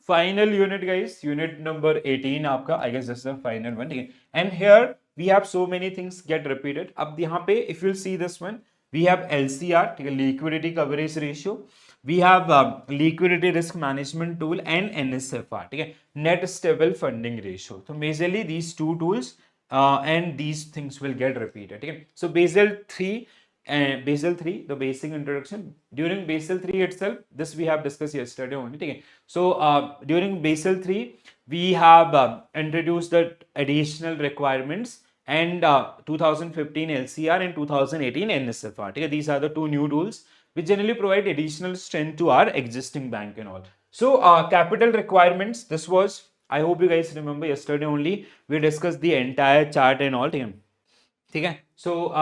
final unit guys, unit number 18 आपका, I guess this is the final one. And here we have so many things get repeated. अब यहाँ पे if you see this one, we have LCR, liquidity coverage ratio, we have liquidity risk management tool and NSFR, ठीक है, net stable funding ratio. So majorly these two tools and these things will get repeated, ठीक है. So Basel 3 and Basel 3, the basic introduction. During Basel 3 itself, this we have discussed yesterday only. Okay? So during Basel 3, we have introduced the additional requirements and 2015 LCR and 2018 NSFR. Okay? These are the two new rules which generally provide additional strength to our existing bank and all. So capital requirements, this was, I hope you guys remember yesterday only, we discussed the entire chart and all. ठीक है. So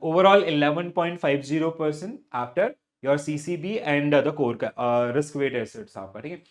overall 11.50% after your CCB and the core risk weight assets आपका, ठीक है.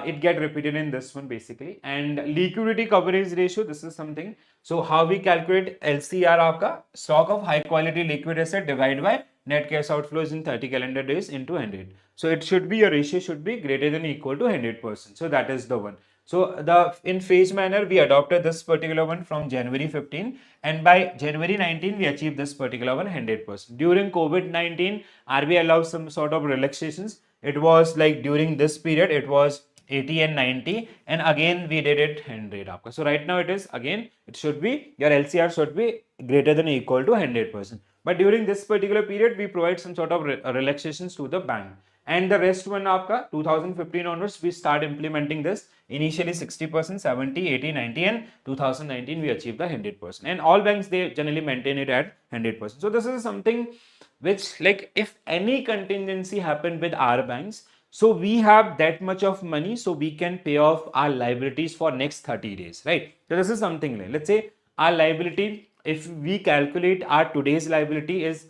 It get repeated in this one basically. And liquidity coverage ratio, this is something. So how we calculate LCR आपका, stock of high quality liquid asset divided by net cash outflows in 30 calendar days into 100. So it should be, your ratio should be greater than or equal to 100%. So that is the one. So in phase manner, we adopted this particular one from January 15, and by January 19, we achieved this particular one 100%. During COVID-19, RBI allowed some sort of relaxations. It was like during this period, it was 80 and 90, and again we did it 100. So right now it is again, it should be, your LCR should be greater than or equal to 100%. But during this particular period, we provide some sort of relaxations to the bank. And the rest one आपका 2015 onwards we start implementing this. Initially 60%, 70, 80, 90, and 2019 we achieved the 100%. And all banks, they generally maintain it at 100%. So this is something which, like, if any contingency happened with our banks, so we have that much of money, so we can pay off our liabilities for next 30 days, right? So this is something like, let's say our liability, if we calculate our today's liability is,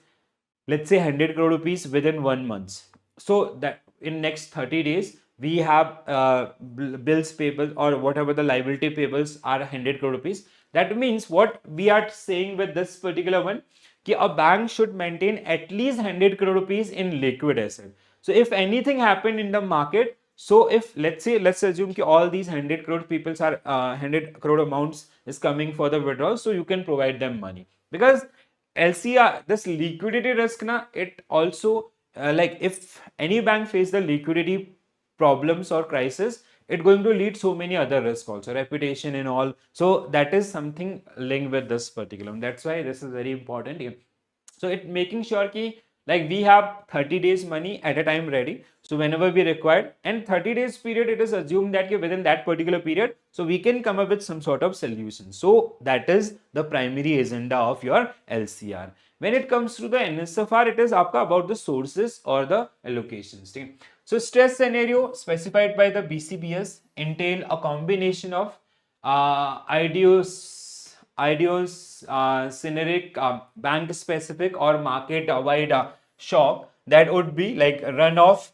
let's say 100 crore rupees within 1 month. So that in next 30 days, we have bills payable or whatever the liability payables are 100 crore rupees. That means what we are saying with this particular one, कि a bank should maintain at least 100 crore rupees in liquid asset. So if anything happened in the market, so if let's assume कि all these 100 crore people are 100 crore amounts is coming for the withdrawal, so you can provide them money, because LCR, this liquidity risk na, it also like if any bank face the liquidity problems or crisis, it's going to lead so many other risks also, reputation and all. So that is something linked with this particular. That's why this is very important. So it making sure ki, like, we have 30 days money at a time ready. So whenever we require, and 30 days period, it is assumed that within that particular period, so we can come up with some sort of solution. So that is the primary agenda of your LCR. When it comes to the NSFR, it is about the sources or the allocations. So stress scenario specified by the BCBS entail a combination of idiosyncratic, bank specific or market wide shock that would be like runoff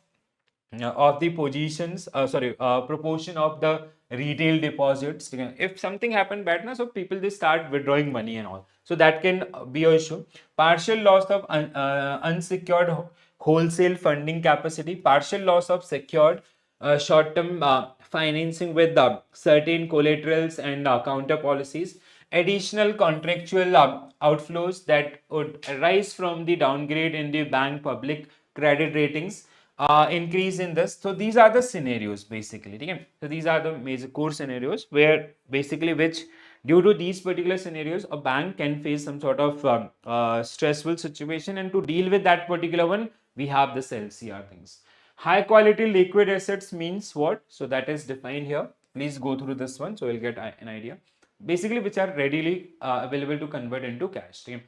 of the positions, proportion of the retail deposits. If something happened bad, so people, they start withdrawing money and all. So that can be an issue. Partial loss of unsecured wholesale funding capacity, partial loss of secured short-term financing with certain collaterals and counter policies, additional contractual outflows that would arise from the downgrade in the bank public credit ratings, increase in this. So these are the scenarios basically. Okay? So these are the major core scenarios where basically which due to these particular scenarios, a bank can face some sort of stressful situation, and to deal with that particular one, we have this LCR things. High quality liquid assets means what? So that is defined here. Please go through this one, so you'll get an idea. Basically, which are readily available to convert into cash. Okay?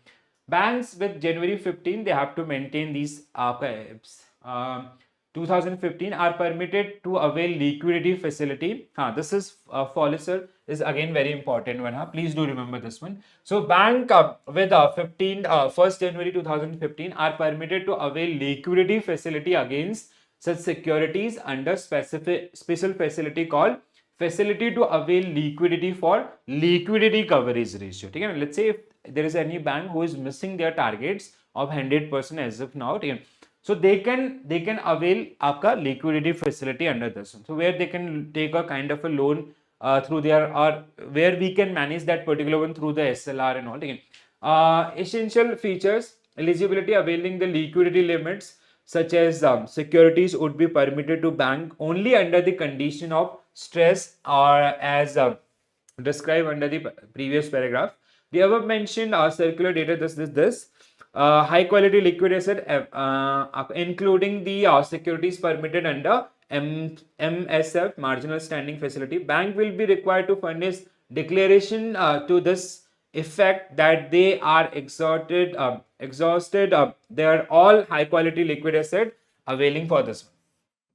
Banks with January 15, they have to maintain these 2015 are permitted to avail liquidity facility. This is Sir is again very important one. Please do remember this one. So bank with 1st January 2015 are permitted to avail liquidity facility against such securities under special facility called facility to avail liquidity for liquidity coverage ratio. Okay? Let's say if there is any bank who is missing their targets of 100% as of now. Okay? So they can avail आपका liquidity facility under this one. So where they can take a kind of a loan through their, or where we can manage that particular one through the SLR and all. Again, essential features: eligibility, availing the liquidity limits such as securities would be permitted to bank only under the condition of stress, or as described under the previous paragraph. The above mentioned circular data, this high quality liquid asset, including the securities permitted under MSF, marginal standing facility. Bank will be required to furnish declaration to this effect that they are exhausted they are all high quality liquid asset availing for this.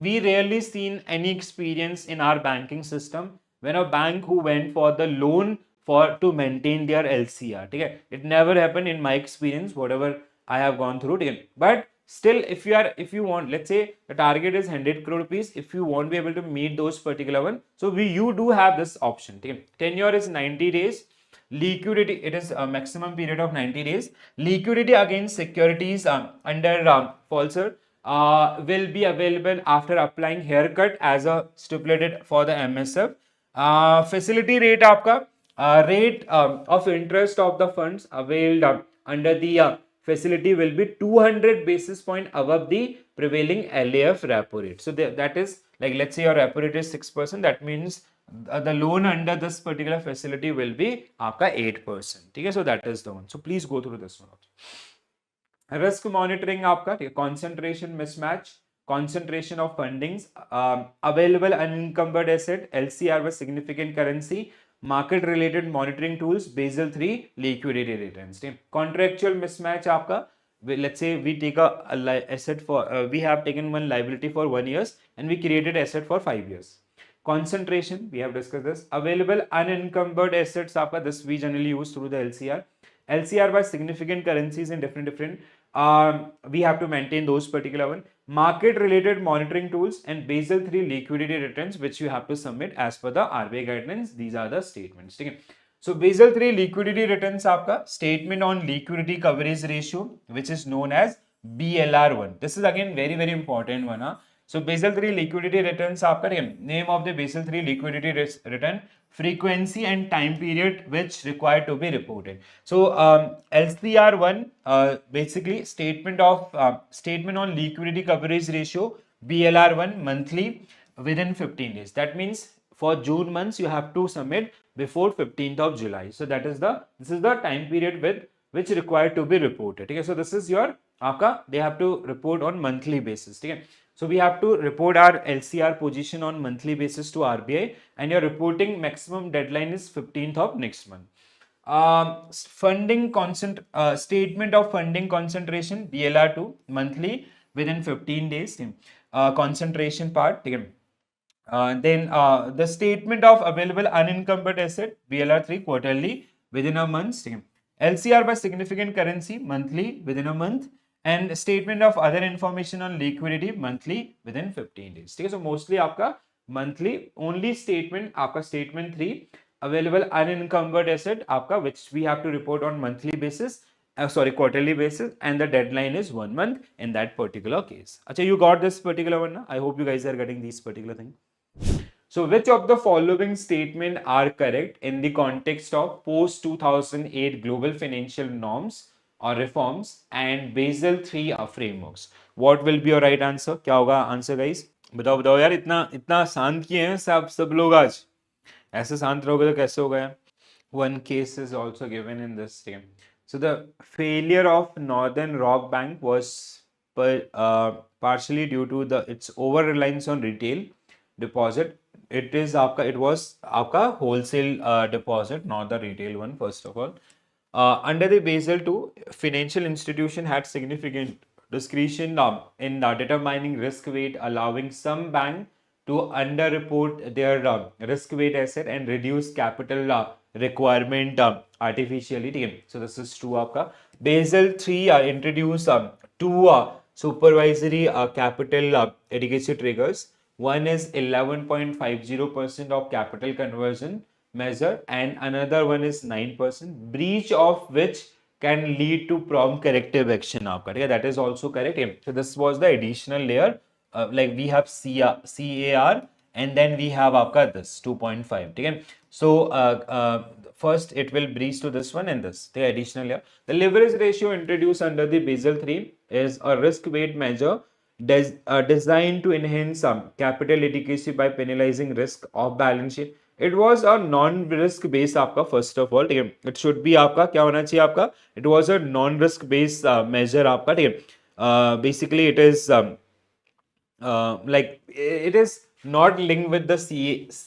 We rarely seen any experience in our banking system when a bank who went for the loan for to maintain their LCR. Okay? It never happened in my experience, whatever I have gone through. Okay? But still, if you want, let's say the target is 100 crore rupees, if you won't be able to meet those particular one, so you do have this option. Okay? Tenure is 90 days. Liquidity, it is a maximum period of 90 days. Liquidity against securities under falser will be available after applying haircut as a stipulated for the MSF. Facility rate आपका rate of interest of the funds availed under the facility will be 200 basis point above the prevailing LAF repo rate. So that is like, let's say your repo rate is 6%, that means the loan under this particular facility will be आपका 8%. ठीक है, so that is the one. So please go through this one also. Risk monitoring आपका, ठीक है, concentration mismatch, concentration of fundings, available unencumbered asset, LCR with significant currency, market related monitoring tools, Basel III liquidity returns. Contractual mismatch आपका, let's say we take a asset for we have taken one liability for 1 year and we created asset for 5 years. Concentration, we have discussed this. Available unencumbered assets आपका, this we generally use through the LCR. LCR by significant currencies in different we have to maintain those particular one. Market related monitoring tools and Basel III liquidity returns which you have to submit as per the RBI guidelines. These are the statements. Okay? So Basel III liquidity returns आपका, statement on liquidity coverage ratio which is known as BLR1. This is again very important one. So Basel III liquidity returns आपका, name of the Basel III liquidity return, frequency and time period which required to be reported. So LCR1 basically statement on liquidity coverage ratio, BLR1 monthly within 15 days. That means for June months you have to submit before 15th of July. So this is the time period with which required to be reported. Okay? So this is your they have to report on monthly basis. Okay? So we have to report our LCR position on monthly basis to RBI, and your reporting maximum deadline is 15th of next month. Statement of funding concentration, BLR2 monthly within 15 days. Concentration part. Then the statement of available unencumbered asset, BLR3 quarterly within a month. LCR by significant currency monthly within a month, and statement of other information on liquidity monthly within 15 days. So mostly आपका monthly only statement, आपका statement 3 available unencumbered asset आपका, which we have to report on monthly basis, quarterly basis, and the deadline is 1 month in that particular case. Achha, you got this particular one na? I hope you guys are getting these particular thing. So which of the following statement are correct in the context of post 2008 global financial norms or reforms and Basel III frameworks? What will be your right answer? क्या होगा answer guys? बताओ यार, इतना शांत किए हैं सब लोग आज. ऐसे शांत रहोगे तो कैसे होगा यार? One case is also given in this game. So the failure of Northern Rock Bank was partially due to its over reliance on retail deposit. It was आपका wholesale deposit, not the retail one, first of all. Under the Basel II, financial institution had significant discretion in determining risk weight, allowing some bank to underreport their risk weight asset and reduce capital requirement artificially. So this is true. आपका Basel III introduced two supervisory capital adequacy triggers. One is 11.50% of capital conversion measure and another one is 9%, breach of which can lead to prompt corrective action आपका, ठीक है, that is also correct. So this was the additional layer, like we have CAR and then we have आपका this 2.5, ठीक है. So first it will breeze to this one and this, the additional layer. The leverage ratio introduced under the Basel III is a risk weight measure designed to enhance capital adequacy by penalizing risk of balance sheet. It was a non-risk based आपका, first of all, ठीक है. It should be आपका क्या होना चाहिए आपका, it was a non-risk based measure आपका, ठीक है. Basically it is like it is not linked with the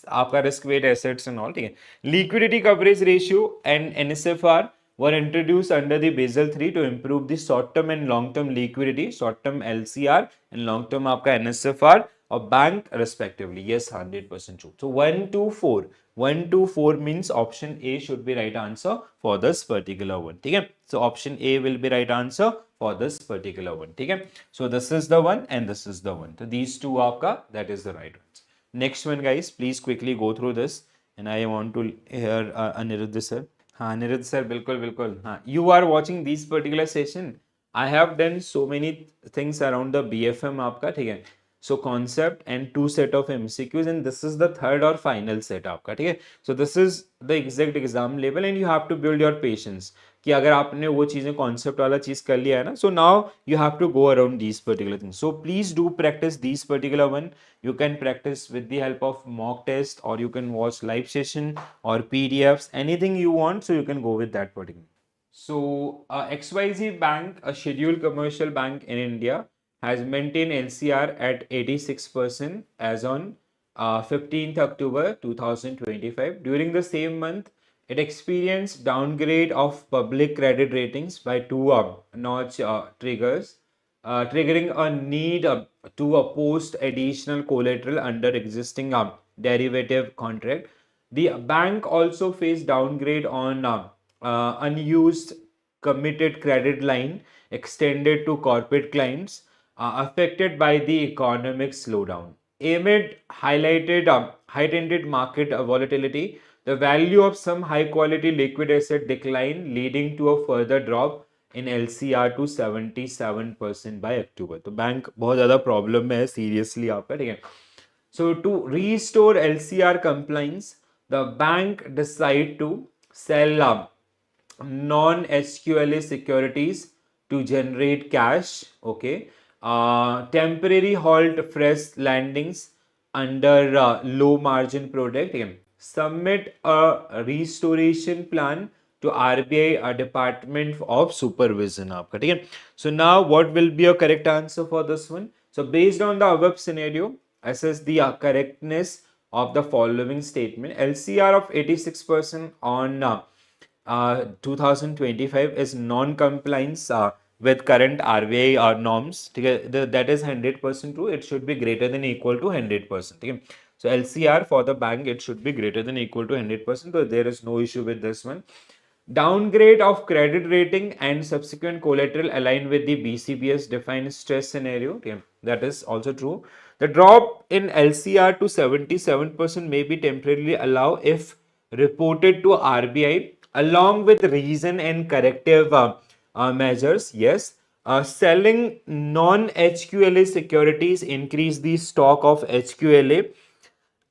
आपका risk weight assets and all, ठीक है. Liquidity coverage ratio and NSFR were introduced under the Basel III to improve the short-term and long-term liquidity, short-term LCR and long-term आपका NSFR of bank respectively. Yes, 100% true. So 1 to 4. 1 to 4 means option A should be right answer for this particular one. Okay? So option A will be right answer for this particular one. Okay? So this is the one and this is the one. So these two aapka, that is the right ones. Next one, guys, please quickly go through this. And I want to hear Aniruddha sir. Aniruddha sir, bilkul. You are watching this particular session. I have done so many things around the BFM aapka, ठीक है. So concept and 2 set of MCQs and this is the third or final set आपका, ठीक है. So this is the exact exam level and you have to build your patience कि अगर आपने वो चीजें concept वाला चीज कर लिया है ना, so now you have to go around these particular things. So please do practice these particular one. You can practice with the help of mock test or you can watch live session or PDFs, anything you want, so you can go with that particular. So XYZ Bank, a scheduled commercial bank in India, has maintained LCR at 86% as on 15th October 2025. During the same month, it experienced downgrade of public credit ratings by 2 notch triggers, triggering a need to post additional collateral under existing derivative contract. The bank also faced downgrade on unused committed credit line extended to corporate clients affected by the economic slowdown. Amid heightened market volatility, the value of some high-quality liquid asset declined, leading to a further drop in LCR to 77% by October. तो bank बहुत ज़्यादा problem में है seriously आपका, ठीक है. So to restore LCR compliance, the bank decide to sell non-HQLA securities to generate cash. Okay. Temporary halt fresh landings under low margin product. Again, submit a restoration plan to RBI Department of Supervision. So now what will be a correct answer for this one? So based on the above scenario, assess the correctness of the following statement. LCR of 86% on 2025 is non-compliance with current RBI norms. That is 100% true. It should be greater than equal to 100%. So LCR for the bank, it should be greater than equal to 100%. So there is no issue with this one. Downgrade of credit rating and subsequent collateral align with the BCBS defined stress scenario. That is also true. The drop in LCR to 77% may be temporarily allowed if reported to RBI along with reason and corrective measures. Yes. Selling non-HQLA securities increase the stock of HQLA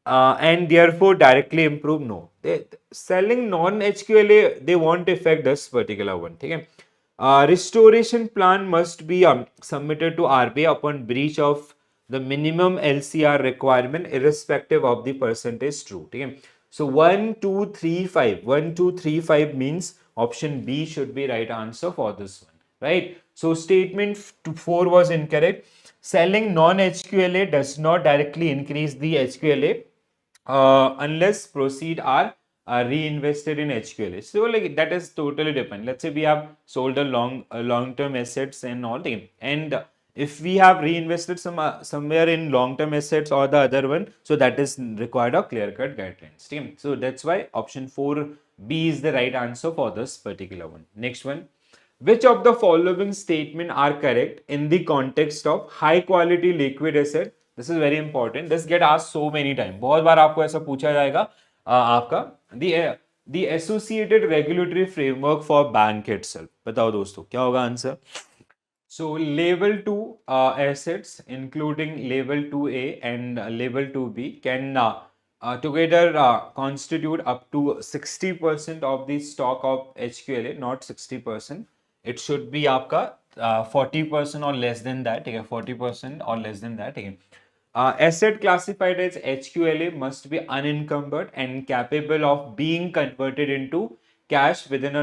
and therefore directly improve. No, selling non-HQLA, they won't affect this particular one. Okay? Restoration plan must be submitted to RBI upon breach of the minimum LCR requirement irrespective of the percentage true. Okay? So 1, 2, 3, 5. 1, 2, 3, 5 means option B should be right answer for this one. Right? So statement 4 was incorrect. Selling non-HQLA does not directly increase the HQLA unless proceed are reinvested in HQLA. So like that is totally different. Let's say we have sold a long-term assets and all, and if we have reinvested somewhere in long-term assets or the other one, so that is required of clear-cut guidelines. So that's why option 4B is the right answer for this particular one. Next one. Which of the following statement are correct in the context of high quality liquid asset? This is very important. This get asked so many times. बहुत बार आपको ऐसा पूछा जाएगा आपका the associated regulatory framework for bank itself. बताओ दोस्तों क्या होगा answer? So level 2 assets including level 2A and level 2B can together constitute up to 60% of the stock of HQLA, not 60%. It should be आपका 40% or less than that, ठीक है, 40% or less than that, ठीक है. Asset classified as HQLA must be unencumbered and capable of being converted into cash within a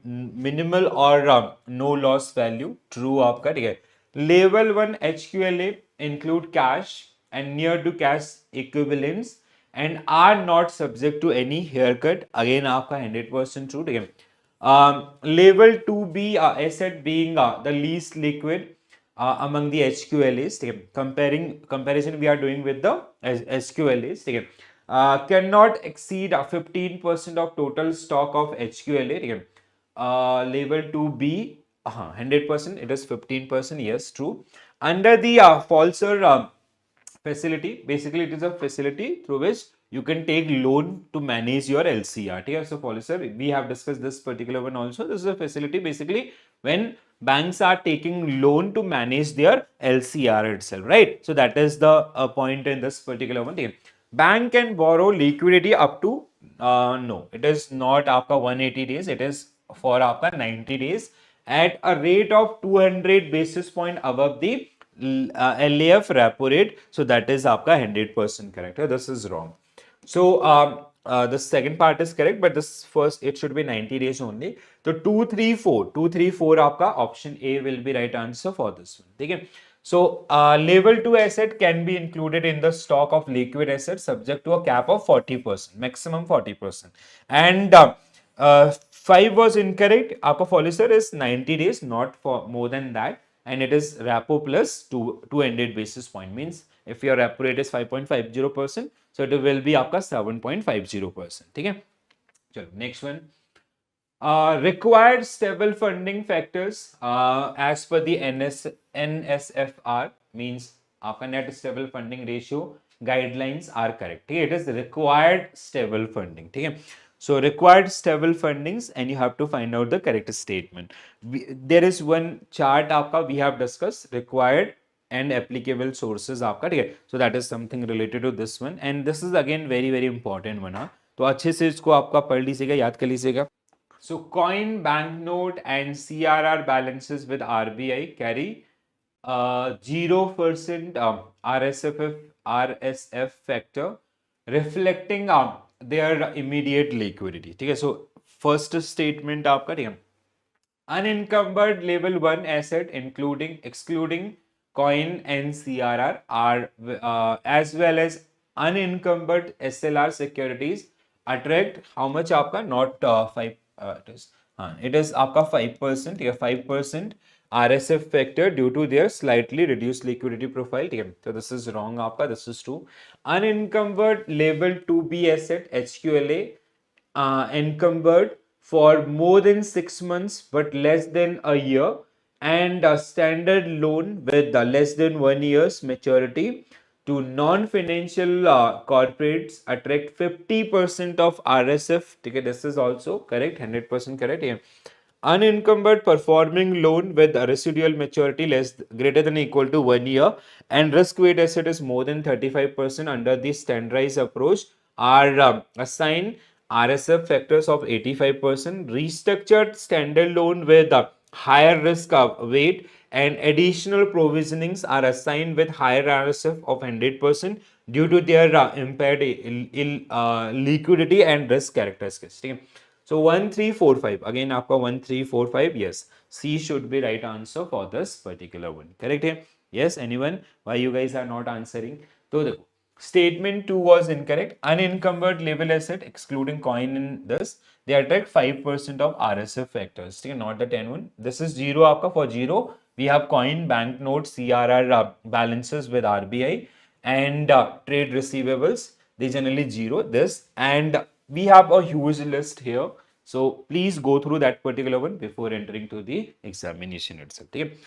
minimal or no loss value. True आपका, ठीक है. Level 1 HQLA include cash and near to cash equivalents and are not subject to any haircut. Again आपका 100% true, ठीक है. Level 2B asset being the least liquid among the HQLAs. Comparison we are doing with the SQLAs. Cannot exceed 15% of total stock of HQLA. Level 2B 100%, it is 15%, yes, true. Under the falser facility, basically it is a facility through which you can take loan to manage your LCR. So Policer, we have discussed this particular one also. This is a facility basically when banks are taking loan to manage their LCR itself, right? So that is the point in this particular one. Bank can borrow liquidity up to no, it is not after 180 days, it is for after 90 days at a rate of 200 basis point above the LAF repo rate. So that is आपका 100% correct. This is wrong. So the second part is correct, but this first it should be 90 days only. So 234 आपका option A will be right answer for this one. ठीक है. So level 2 asset can be included in the stock of liquid assets subject to a cap of 40%, maximum 40%. And 5 was incorrect. आपका policy is 90 days, not for more than that. And it is repo plus 200 basis point. Means if your repo rate is 5.50%, so it will be आपका 7.50%. ठीक है. चलो next one. Required stable funding factors as per the NSFR means आपका net stable funding ratio guidelines are correct. ठीक है. It is required stable funding. ठीक है. So required stable fundings and you have to find out the correct statement. There is one chart आपका we have discussed required and applicable sources आपका, ठीक है. So that is something related to this one and this is again very important one. तो अच्छे से इसको आपका पढ़ लीजिएगा, याद कर लीजिएगा. So coin, banknote and CRR balances with RBI carry 0% RSF factor reflecting their immediate liquidity. ठीक है. So first statement आपका, ठीक है. Unencumbered level 1 asset excluding coin and CRR are as well as unencumbered SLR securities attract how much आपका not 5 it is आपका 5%, या 5% RSF factor due to their slightly reduced liquidity profile. So this is wrong आपका, this is true. Unencumbered level 2B asset HQLA encumbered for more than 6 months but less than a year and a standard loan with less than 1 year's maturity to non-financial corporates attract 50% of RSF. Okay, this is also correct, 100% correct. Yeah. Unencumbered performing loan with a residual maturity greater than or equal to 1 year and risk weight asset is more than 35% under the standardized approach are assigned RSF factors of 85%. Restructured standard loan with a higher risk weight and additional provisionings are assigned with higher RSF of 100% due to their impaired liquidity and risk characteristics. So 1, 3, 4, 5. Again, आपका 1, 3, 4, 5. Yes, C should be right answer for this particular one. Correct है? Yes, anyone? Why you guys are not answering? तो देखो, statement 2 was incorrect. Unencumbered level asset excluding coin in this, they attract 5% of RSF factors. Not the 10 one. This is 0 आपका. For 0, we have coin, banknote, CRR balances with RBI and trade receivables. They generally 0 this, and we have a huge list here. So please go through that particular one before entering to the examination itself.